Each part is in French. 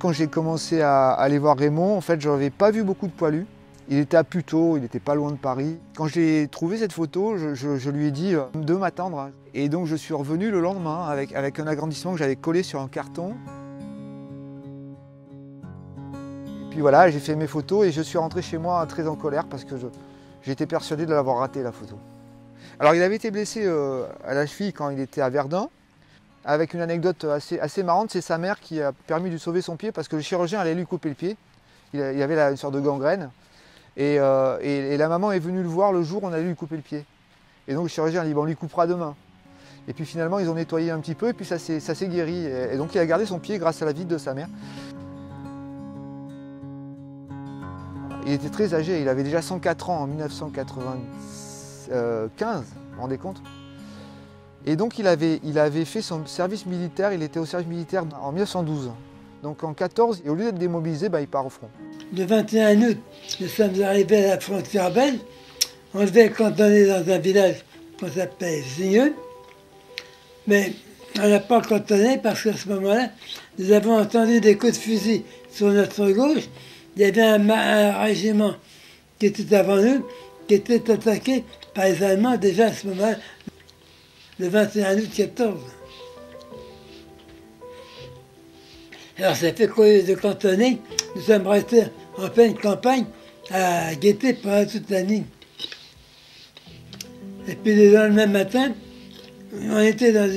quand j'ai commencé à aller voir Raymond, en fait, je n'avais pas vu beaucoup de poilus. Il était à Puteaux, il n'était pas loin de Paris. Quand j'ai trouvé cette photo, je lui ai dit de m'attendre. Et donc je suis revenu le lendemain avec un agrandissement que j'avais collé sur un carton. Et puis voilà, j'ai fait mes photos et je suis rentré chez moi très en colère parce que j'étais persuadé de l'avoir raté la photo. Alors il avait été blessé à la cheville quand il était à Verdun. Avec une anecdote assez marrante, c'est sa mère qui a permis de sauver son pied parce que le chirurgien allait lui couper le pied. Il avait une sorte de gangrène. Et la maman est venue le voir le jour où on allait lui couper le pied. Et donc le chirurgien a dit, bon, on lui coupera demain. Et puis finalement, ils ont nettoyé un petit peu et puis ça s'est guéri. Et donc il a gardé son pied grâce à la visite de sa mère. Il était très âgé, il avait déjà 104 ans en 1995, vous vous rendez compte? Et donc il avait fait son service militaire, il était au service militaire en 1912. Donc en 1914, et au lieu d'être démobilisé, il part au front. Le 21 août, nous sommes arrivés à la frontière belge. On devait cantonner dans un village qu'on s'appelle Zigneux. Mais on n'a pas cantonné parce qu'à ce moment-là, nous avons entendu des coups de fusil sur notre gauche. Il y avait un régiment qui était avant nous, qui était attaqué par les Allemands déjà à ce moment-là, le 21 août 14. Alors ça fait qu'au lieu de cantonner, nous sommes restés en pleine campagne à guetter pendant toute la nuit. Et puis le lendemain matin, il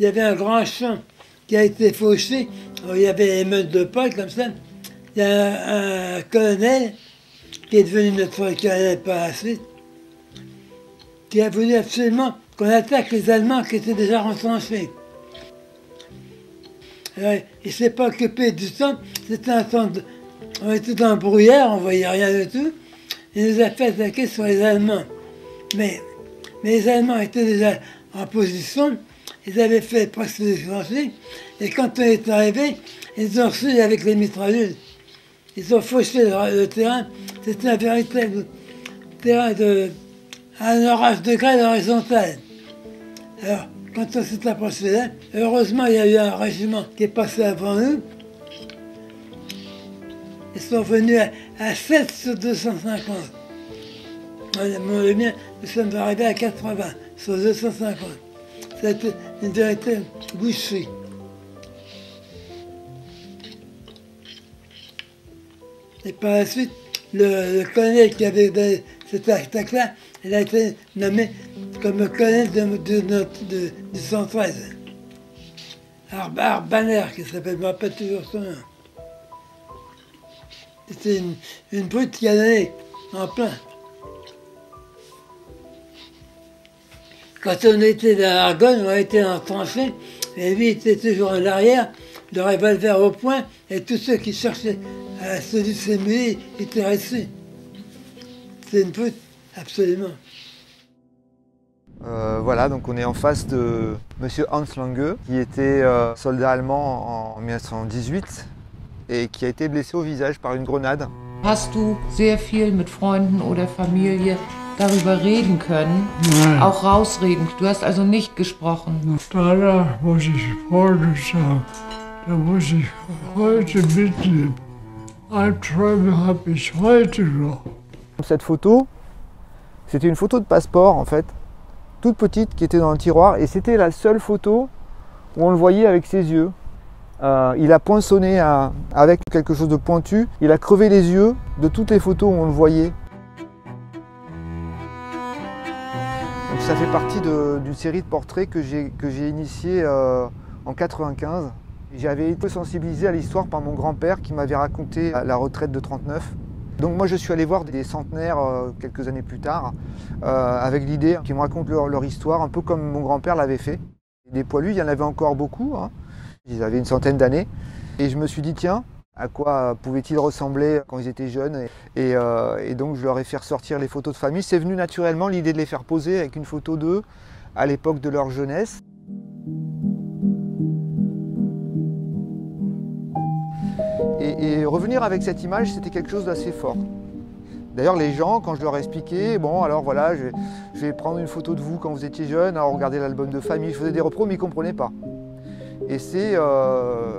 y avait un grand champ qui a été fauché, il y avait des meutes de Pâques comme ça. Il y a un colonel qui est devenu notre colonel par la suite, qui a voulu absolument qu'on attaque les Allemands qui étaient déjà retranchés. Alors, il ne s'est pas occupé du temps, c'était un temps on était dans le brouillard, on ne voyait rien du tout. Il nous a fait attaquer sur les Allemands. Mais les Allemands étaient déjà en position, ils avaient fait presque des tranchées, et quand on est arrivé, ils ont reçu avec les mitrailleuses. Ils ont fauché le terrain, c'était un véritable terrain à un orage de grêle horizontal. Alors, quand on s'est approché là, heureusement, il y a eu un régiment qui est passé avant nous. Ils sont venus à 7 sur 250. Le mien, nous sommes arrivés à 80 sur 250. C'était une véritable boucherie. Et par la suite, le colonel qui avait donné cette attaque-là, il a été nommé comme colonel du 113. Banner, qui s'appelle, je ne me rappelle toujours son nom. C'était une brute qui a donné en plein. Quand on était dans l'Argonne, on était en tranchée, et lui était toujours en arrière, le revolver au poing, et tous ceux qui cherchaient à se dissimuler étaient restés. C'est une brute, absolument. Voilà, donc on est en face de monsieur Hans Lange, qui était soldat allemand en 1918 et qui a été blessé au visage par une grenade. Hast du sehr viel mit Freunden oder Familie darüber reden können? Nein. Auch rausreden. Du hast also nicht gesprochen. Danach muss ich Freude sagen. Da muss ich heute mitnehmen. Albträume habe ich heute noch. Cette photo, c'était une photo de passeport en fait, toute petite qui était dans un tiroir et c'était la seule photo où on le voyait avec ses yeux. Il a poinçonné avec quelque chose de pointu, il a crevé les yeux de toutes les photos où on le voyait. Donc ça fait partie d'une série de portraits que j'ai initiée en 95. J'avais été sensibilisé à l'histoire par mon grand-père qui m'avait raconté la retraite de 39. Donc moi je suis allé voir des centenaires quelques années plus tard avec l'idée qu'ils me racontent leur histoire, un peu comme mon grand-père l'avait fait. Des poilus, il y en avait encore beaucoup, hein. Ils avaient une centaine d'années. Et je me suis dit tiens, à quoi pouvaient-ils ressembler quand ils étaient jeunes et donc je leur ai fait ressortir les photos de famille. C'est venu naturellement l'idée de les faire poser avec une photo d'eux à l'époque de leur jeunesse. Et revenir avec cette image, c'était quelque chose d'assez fort. D'ailleurs, les gens, quand je leur expliquais, bon, alors voilà, je vais prendre une photo de vous quand vous étiez jeune, alors regardez l'album de famille, je faisais des repros, mais ils ne comprenaient pas. Et c'est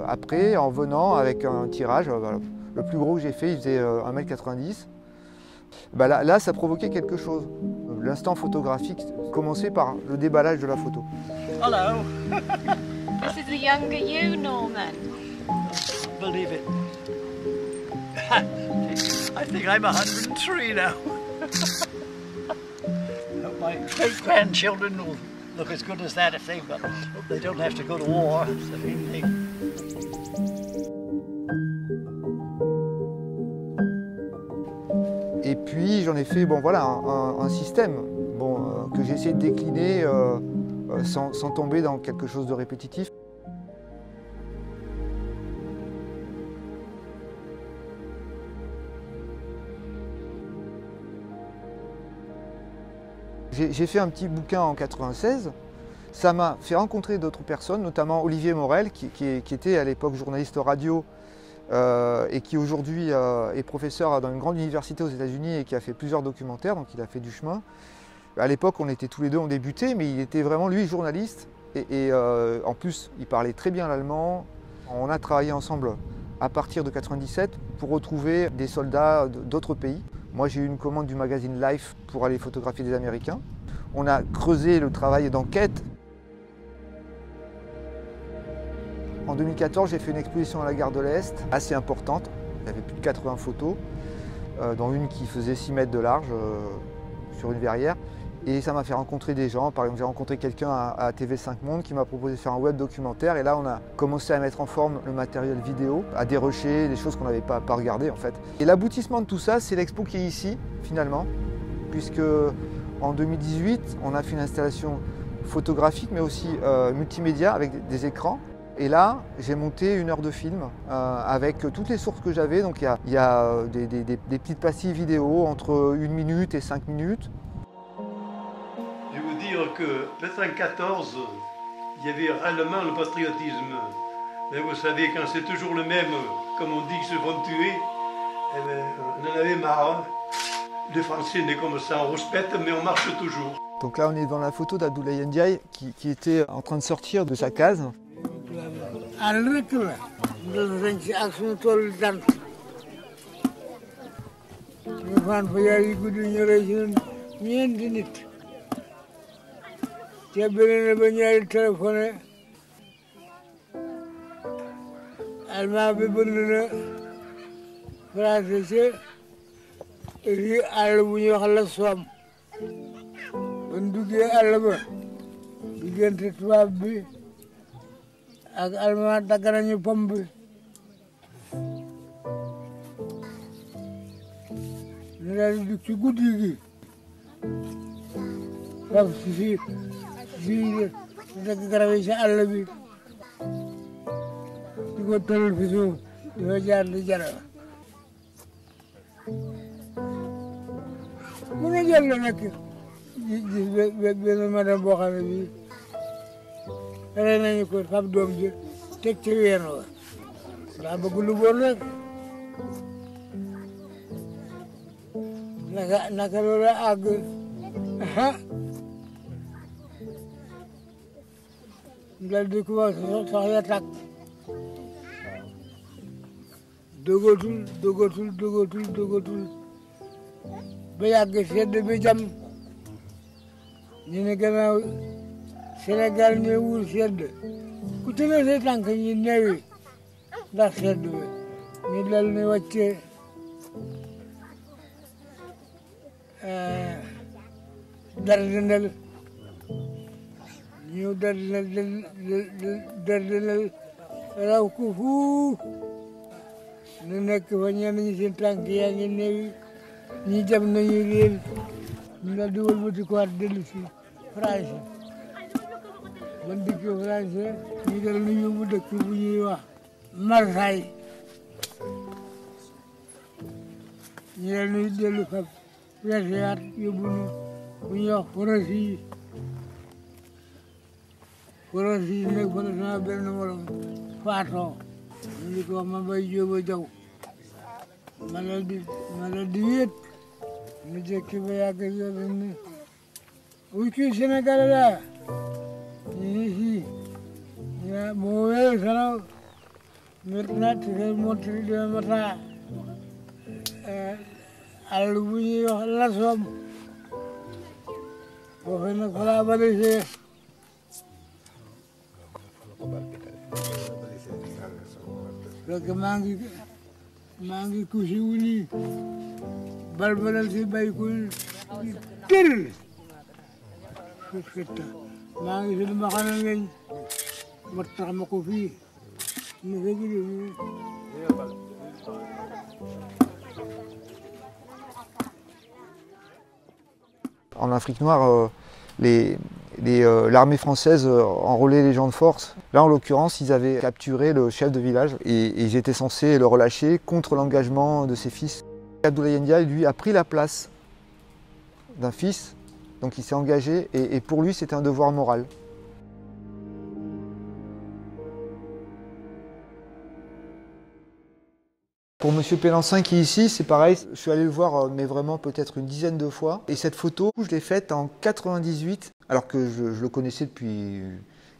après, en venant avec un tirage, voilà, le plus gros que j'ai fait, il faisait 1,90 m. Bah là, ça provoquait quelque chose. L'instant photographique commençait par le déballage de la photo. Hello. This is the younger you, Norman. Believe it. I think I'm 103 now. Hope my great-grandchildren will look as good as that if they don't have to go to war. It's the main thing. Et puis j'en ai fait voilà, un système que j'ai essayé de décliner sans tomber dans quelque chose de répétitif. J'ai fait un petit bouquin en 1996. Ça m'a fait rencontrer d'autres personnes, notamment Olivier Morel, qui était à l'époque journaliste radio et qui aujourd'hui est professeur dans une grande université aux États-Unis et qui a fait plusieurs documentaires, donc il a fait du chemin. À l'époque, on était tous les deux, on débutait, mais il était vraiment, lui, journaliste. Et en plus, il parlait très bien l'allemand. On a travaillé ensemble à partir de 1997 pour retrouver des soldats d'autres pays. Moi, j'ai eu une commande du magazine Life pour aller photographier des Américains. On a creusé le travail d'enquête. En 2014, j'ai fait une exposition à la gare de l'Est, assez importante. Il y avait plus de 80 photos, dont une qui faisait 6 mètres de large sur une verrière. Et ça m'a fait rencontrer des gens. Par exemple, j'ai rencontré quelqu'un à TV5 Monde qui m'a proposé de faire un web documentaire. Et là, on a commencé à mettre en forme le matériel vidéo, à dérocher des choses qu'on n'avait pas regardées en fait. Et l'aboutissement de tout ça, c'est l'expo qui est ici, finalement, puisque en 2018, on a fait une installation photographique, mais aussi multimédia avec des écrans. Et là, j'ai monté 1 heure de film avec toutes les sources que j'avais. Donc il y a des petites pastilles vidéo entre 1 minute et 5 minutes. Je veux dire que 1914, il y avait réellement le patriotisme. Mais vous savez, quand c'est toujours le même, comme on dit, qui se font tuer, eh bien, on en avait marre. Hein. Les Français, on est comme ça, on respecte, mais on marche toujours. Donc là, on est dans la photo d'Abdoulaye Ndiaye qui était en train de sortir de sa case. àll rek la doon sañ si ak suñu tool dant ñu fan fa yaay yu guddi ñu rey si ñeenti nit ca beneen ba ñaari téléphoné almaa bi bënd na français ci ri àll bu ñuy wax la soom ban duggee àll ba diggante tubaab bi ak almaa dagg nañu pom bi ñu daal di ci guddi gi faf si fii dagg garab yi si àll bi di ko tëral fi suuf di fa jaar di jara mu ne jël la nekk gis benn madame boo xam ne bii rey nañu ko fab doom ji teg ci ween wa daa bëgg lu bon rek naka loola àgg dal di commencé sox ya tàkk dogatul ba yàgg sedd bi jam ñu ne gannaaw Sénégal ñëwul sedd ku tënee say tànk ñi neewi ndax sedd bi ñu dal ni wàccee dardinel ñu dardinel raw ko fuuf ñu nekk fa ñenn ñi seen tànk yaa ngi neewi ñi jam nañu leen ñu dal di wëlbati ko waat dellu si France ban dëkk français ñu dal nu yóbbu dëkk bu ñuy wax Marseille ñu dal nuy dellu fab weesewaat yóbbu nu bu ñuy wax Forossi nag fa la sama benn morom faatoo ñu di ko wax ma bay jóoba jaw ma la di wéet mu jekki ba yàgg yoon ni wuy kii Sénégal la ñu ngi fii moo Maintenant, tu veux montrer le matin à l'ouvrir la somme. Pour faire une collaboration. Perché mangi così uni, balbala si vai con il tir. Aspetta, mangi se ne makanan ngayon, matama kopi. En Afrique noire, l'armée française enrôlait les gens de force. Là, en l'occurrence, ils avaient capturé le chef de village et ils étaient censés le relâcher contre l'engagement de ses fils. Abdoulaye Ndiaye, lui, a pris la place d'un fils, donc il s'est engagé et pour lui, c'était un devoir moral. Pour M. Pélancin qui est ici, c'est pareil, je suis allé le voir mais vraiment peut-être une dizaine de fois. Et cette photo, je l'ai faite en 98, alors que je le connaissais depuis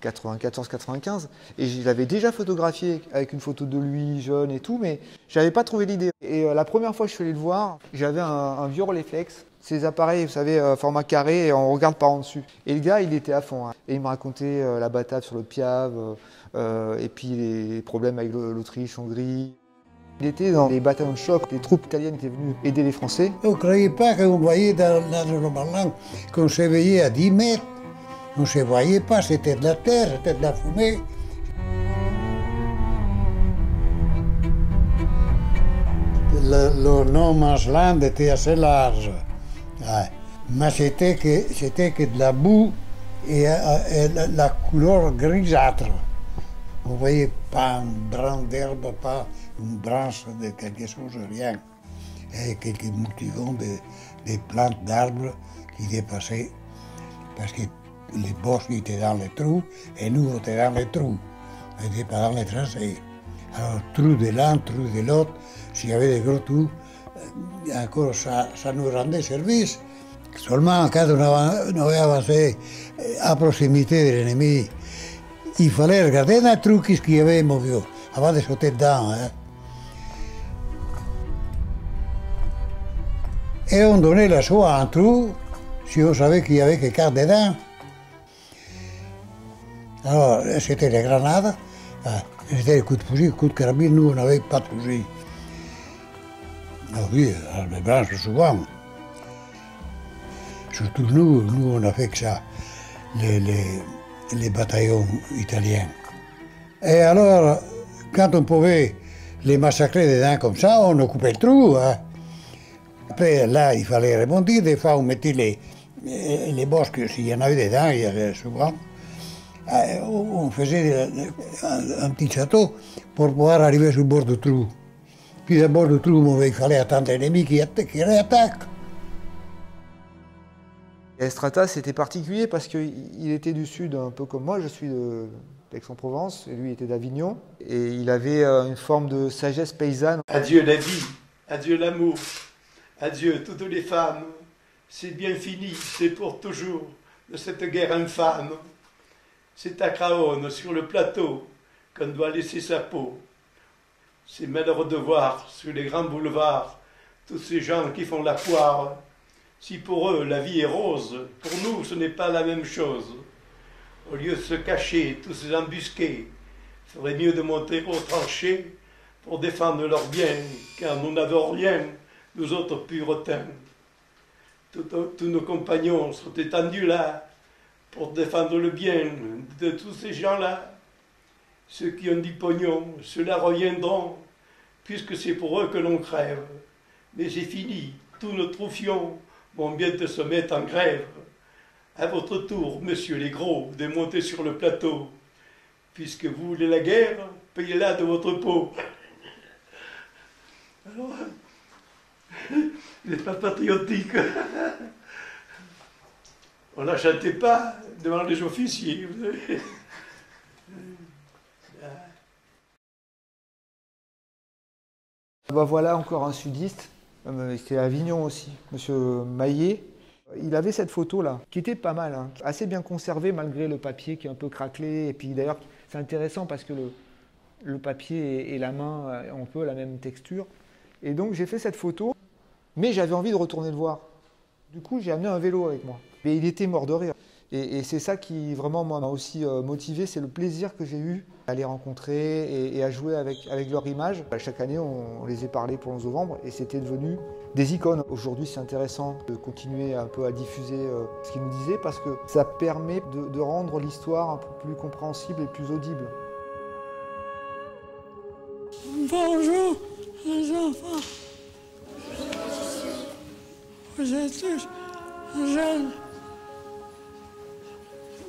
94-95. Et je l'avais déjà photographié avec une photo de lui jeune et tout, mais je n'avais pas trouvé l'idée. Et la première fois que je suis allé le voir, j'avais un vieux Rolleiflex. Ces appareils, vous savez, format carré, et on regarde par en dessus. Et le gars, il était à fond. Hein. Et il me racontait la bataille sur le Piave, et puis les problèmes avec l'Autriche, Hongrie. Il était dans les bataillons de choc, les troupes italiennes étaient venues aider les Français. Vous ne croyez pas qu'on voyait dans le ballon qu'on s'éveillait à 10 mètres? On ne se voyait pas, c'était de la terre, c'était de la fumée. Le no man's land était assez large. Ouais. Mais c'était que de la boue et la couleur grisâtre. On ne voyait pas un brin d'herbe, pas une branche de quelque chose, rien. Et quelques moutillons des plantes d'arbres qui dépassaient, parce que les bosques étaient dans les trous et nous on était dans les trous. On n'était pas dans les tracés. Alors, trou de l'un, trou de l'autre, s'il y avait des gros trous, encore ça nous rendait service. Seulement quand on avait avancé à proximité de l'ennemi, il fallait regarder dans le trou qu'est-ce qu'il y avait, mon vieux, avant de sauter dedans. Hein. Et on donnait la choix à un trou, si on savait qu'il y avait quelqu'un dedans. Alors, c'était les grenades, c'était les coups de fusil, coups de carabine, nous on n'avait pas de fusil. Ah oui, les branches souvent. Surtout nous on a fait que ça, les bataillons italiens. Et alors, quand on pouvait les massacrer dedans comme ça, on occupait le trou. Hein. Après, là, il fallait rebondir. Des fois, on mettait les bosques, s'il y en avait dedans, il y avait souvent. On faisait un petit château pour pouvoir arriver sur le bord du trou. Puis, au bord du trou, il fallait attendre l'ennemi qui réattaque. Estrata, c'était particulier parce qu'il était du sud, un peu comme moi, je suis d'Aix-en-Provence, et lui était d'Avignon, et il avait une forme de sagesse paysanne. Adieu la vie, adieu l'amour, adieu toutes les femmes, c'est bien fini, c'est pour toujours, de cette guerre infâme. C'est à Craonne, sur le plateau, qu'on doit laisser sa peau. C'est malheureux de voir, sur les grands boulevards, tous ces gens qui font la poire. Si pour eux la vie est rose, pour nous ce n'est pas la même chose. Au lieu de se cacher, tous ces embusqués, il ferait mieux de monter aux tranchées pour défendre leurs biens, car nous n'avons rien, nous autres puritains. Tous nos compagnons sont étendus là pour défendre le bien de tous ces gens-là. Ceux qui ont du pognon, ceux-là reviendront, puisque c'est pour eux que l'on crève. Mais c'est fini, tous nos troufions vont bientôt se mettre en grève. À votre tour, messieurs les gros, de monter sur le plateau. Puisque vous voulez la guerre, payez-la de votre peau. Alors, vous n'êtes pas patriotique. On ne la chantait pas devant les officiers. Vous savez. Ben voilà encore un sudiste. C'était à Avignon aussi, Monsieur Maillet. Il avait cette photo-là, qui était pas mal, hein, assez bien conservée malgré le papier qui est un peu craquelé. Et puis d'ailleurs, c'est intéressant parce que le papier et la main ont un peu la même texture. Et donc j'ai fait cette photo, mais j'avais envie de retourner le voir. Du coup, j'ai amené un vélo avec moi. Et il était mort de rire. Et c'est ça qui vraiment m'a aussi motivé, c'est le plaisir que j'ai eu à les rencontrer et à jouer avec leur image. Chaque année, on les a parlé pour le 11 novembre et c'était devenu des icônes. Aujourd'hui, c'est intéressant de continuer un peu à diffuser ce qu'ils nous disaient parce que ça permet de rendre l'histoire un peu plus compréhensible et plus audible. Bonjour les enfants. Vous êtes tous jeunes.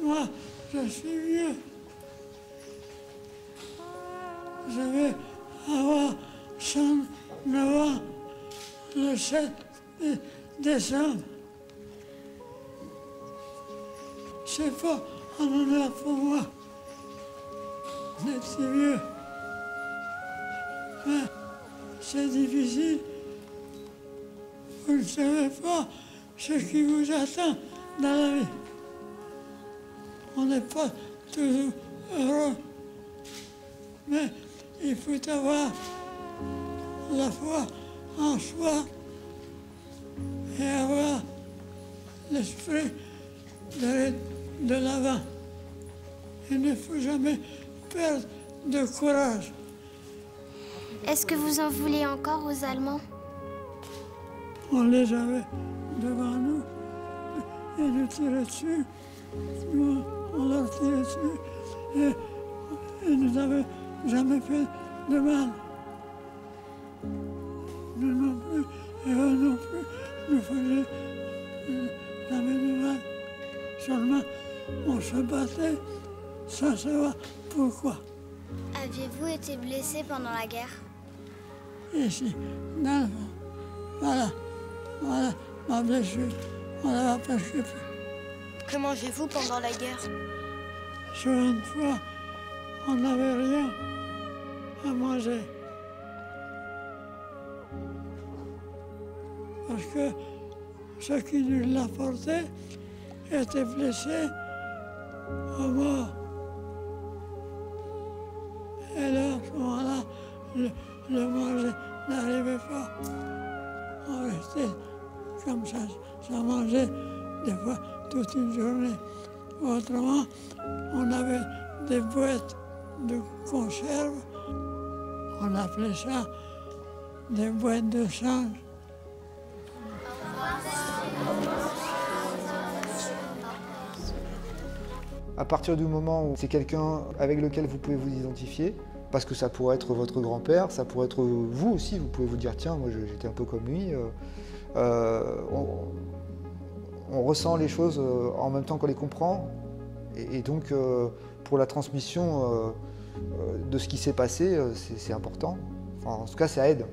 Moi, je suis vieux. Je vais avoir 109 ans le 7 décembre. C'est pas un honneur pour moi d'être si vieux. Mais c'est difficile. Vous ne savez pas ce qui vous attend dans la vie. On n'est pas toujours heureux, mais il faut avoir la foi en soi et avoir l'esprit de l'avant. Il ne faut jamais perdre de courage. Est-ce que vous en voulez encore aux Allemands? On les avait devant nous et nous tirait dessus. Nous, on leur tirait dessus et ils nous avaient jamais fait de mal. Nous non plus, et eux non plus, nous faisaient jamais de mal. Seulement, on se battait sans savoir pourquoi. Aviez-vous été blessé pendant la guerre? Ici, dans le fond. Voilà ma blessure. On la voit presque plus. Que mangez-vous pendant la guerre? Sur une fois, on n'avait rien à manger. Parce que ceux qui nous l'apportaient étaient blessés ou morts. Et là, à ce moment-là, le manger n'arrivait pas. On restait comme ça, sans manger, des fois toute une journée. Autrement, on avait des boîtes de conserve. On appelait ça des boîtes de change. À partir du moment où c'est quelqu'un avec lequel vous pouvez vous identifier, parce que ça pourrait être votre grand-père, ça pourrait être vous aussi, vous pouvez vous dire tiens, moi j'étais un peu comme lui. On ressent les choses en même temps qu'on les comprend. Et donc pour la transmission de ce qui s'est passé, c'est important. Enfin, en tout cas, ça aide.